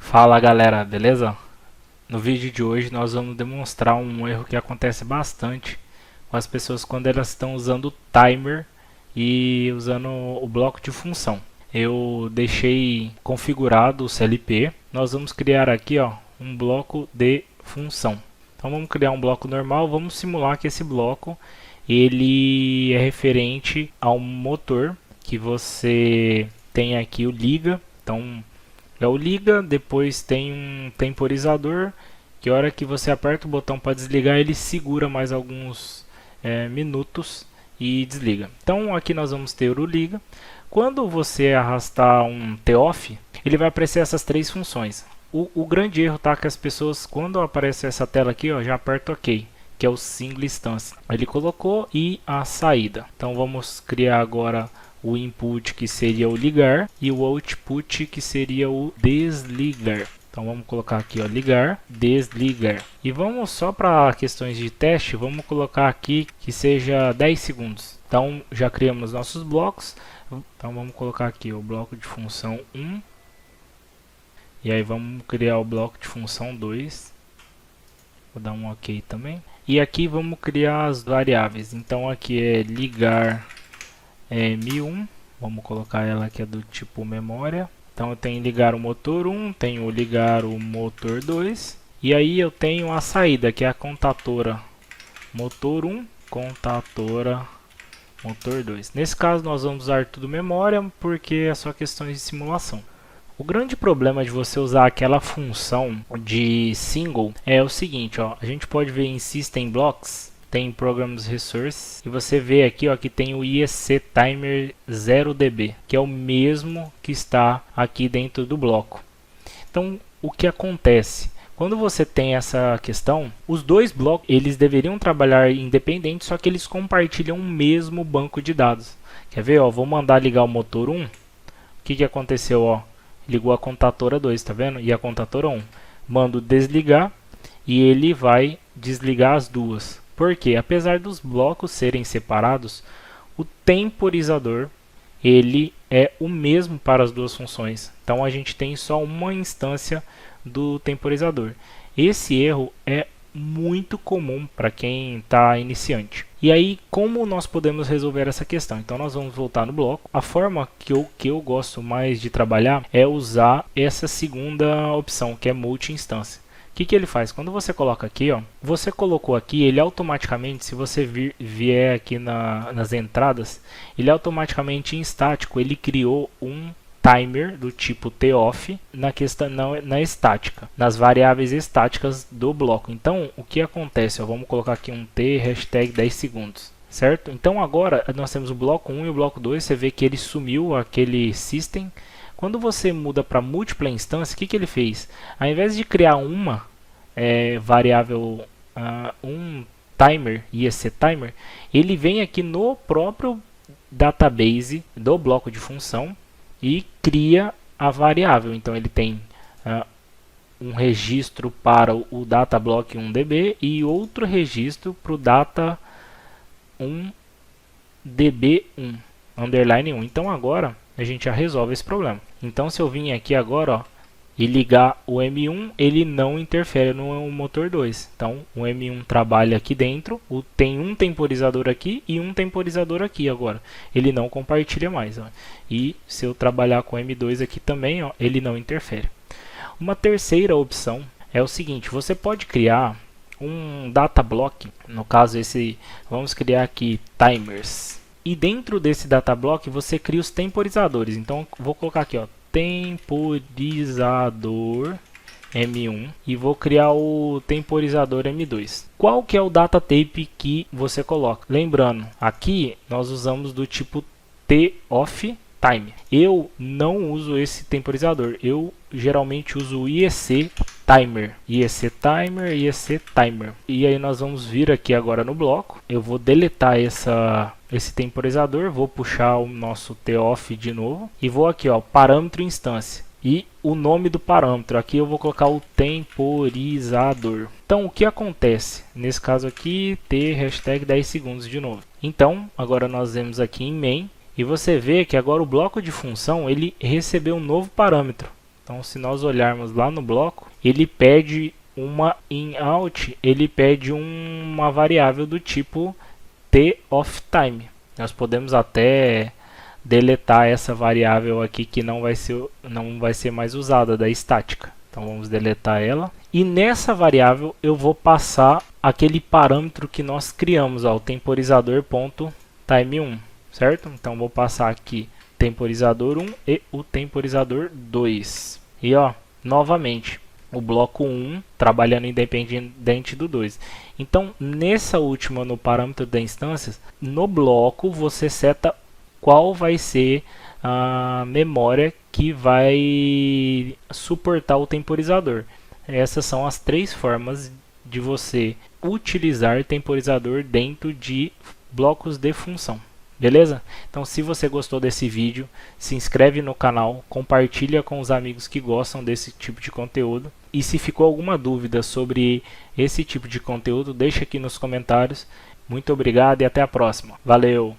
Fala galera, beleza? No vídeo de hoje nós vamos demonstrar um erro que acontece bastante com as pessoas quando elas estão usando o timer e usando o bloco de função. Eu deixei configurado o CLP. Nós vamos criar aqui um bloco de função. Então vamos criar um bloco normal, vamos simular que esse bloco ele é referente ao motor que você tem aqui o liga. Então é o liga, depois tem um temporizador, que a hora que você aperta o botão para desligar, ele segura mais alguns minutos e desliga. Então aqui nós vamos ter o liga. Quando você arrastar um TOFF, ele vai aparecer essas três funções. O grande erro tá que as pessoas, quando aparece essa tela aqui, já aperta OK, que é o single instance. Ele colocou e a saída. Então vamos criar agora o input, que seria o ligar, e o output, que seria o desligar. Então vamos colocar aqui ligar, desligar. E vamos só para questões de teste, vamos colocar aqui que seja 10 segundos. Então já criamos nossos blocos. Então vamos colocar aqui o bloco de função 1. E aí vamos criar o bloco de função 2. Vou dar um OK também. E aqui vamos criar as variáveis. Então aqui é ligar M1, vamos colocar ela que é do tipo memória. Então eu tenho ligar o motor 1, tenho ligar o motor 2, e aí eu tenho a saída, que é a contatora motor 1, contatora motor 2. Nesse caso nós vamos usar tudo memória, porque é só questões de simulação. O grande problema de você usar aquela função de single é o seguinte, a gente pode ver em System Blocks, tem Programs Resource, e você vê aqui que tem o IEC Timer 0dB, que é o mesmo que está aqui dentro do bloco. Então, o que acontece? Quando você tem essa questão, os dois blocos eles deveriam trabalhar independentes, só que eles compartilham o mesmo banco de dados. Quer ver? Vou mandar ligar o motor 1. O que aconteceu? Ligou a contatora 2, tá vendo? E a contatora 1. Mando desligar e ele vai desligar as duas. Porque apesar dos blocos serem separados, o temporizador ele é o mesmo para as duas funções. Então a gente tem só uma instância do temporizador. Esse erro é muito comum para quem está iniciante. E aí, como nós podemos resolver essa questão? Então nós vamos voltar no bloco. A forma que eu gosto mais de trabalhar é usar essa segunda opção, que é multi-instância. O que ele faz? Quando você coloca aqui, você colocou aqui, ele automaticamente, se você vier aqui nas entradas, ele automaticamente em estático, ele criou um timer do tipo TOFF na estática, nas variáveis estáticas do bloco. Então, o que acontece? Vamos colocar aqui um T, hashtag 10 segundos. Certo? Então agora nós temos o bloco 1 e o bloco 2, você vê que ele sumiu aquele system. Quando você muda para múltipla instância, o que ele fez? Ao invés de criar uma variável, um timer, IEC timer, ele vem aqui no próprio database do bloco de função e cria a variável. Então ele tem um registro para o data block 1db e outro registro para o data 1db1 underline 1. Então agora a gente já resolve esse problema. Então se eu vim aqui agora e ligar o M1, ele não interfere no motor 2. Então o M1 trabalha aqui dentro, tem um temporizador aqui e um temporizador aqui agora. Ele não compartilha mais. E se eu trabalhar com o M2 aqui também, ele não interfere. Uma terceira opção é o seguinte, você pode criar um data block, no caso vamos criar aqui timers. E dentro desse data block você cria os temporizadores. Então vou colocar aqui, temporizador M1 e vou criar o temporizador M2. Qual que é o data tape que você coloca? Lembrando, aqui nós usamos do tipo TOFF time. Eu não uso esse temporizador. Eu geralmente uso o IEC timer. IEC timer, IEC timer. E aí nós vamos vir aqui agora no bloco. Eu vou deletar esse temporizador, vou puxar o nosso TOFF de novo e vou aqui, parâmetro instância. E o nome do parâmetro, aqui eu vou colocar o temporizador. Então o que acontece? Nesse caso aqui, T hashtag 10 segundos de novo. Então agora nós vemos aqui em main e você vê que agora o bloco de função ele recebeu um novo parâmetro. Então, se nós olharmos lá no bloco, ele pede uma in-out, ele pede uma variável do tipo t_of_time. Nós podemos até deletar essa variável aqui que não vai ser mais usada, da estática. Então vamos deletar ela. E nessa variável eu vou passar aquele parâmetro que nós criamos, ó, o temporizador.time1, certo? Então vou passar aqui temporizador 1 e o temporizador 2. E ó, novamente, o bloco 1 trabalhando independente do 2. Então, nessa última, no parâmetro da instância, no bloco você seta qual vai ser a memória que vai suportar o temporizador. Essas são as 3 formas de você utilizar temporizador dentro de blocos de função. Beleza? Então, se você gostou desse vídeo, se inscreve no canal, compartilha com os amigos que gostam desse tipo de conteúdo. E se ficou alguma dúvida sobre esse tipo de conteúdo, deixa aqui nos comentários. Muito obrigado e até a próxima. Valeu!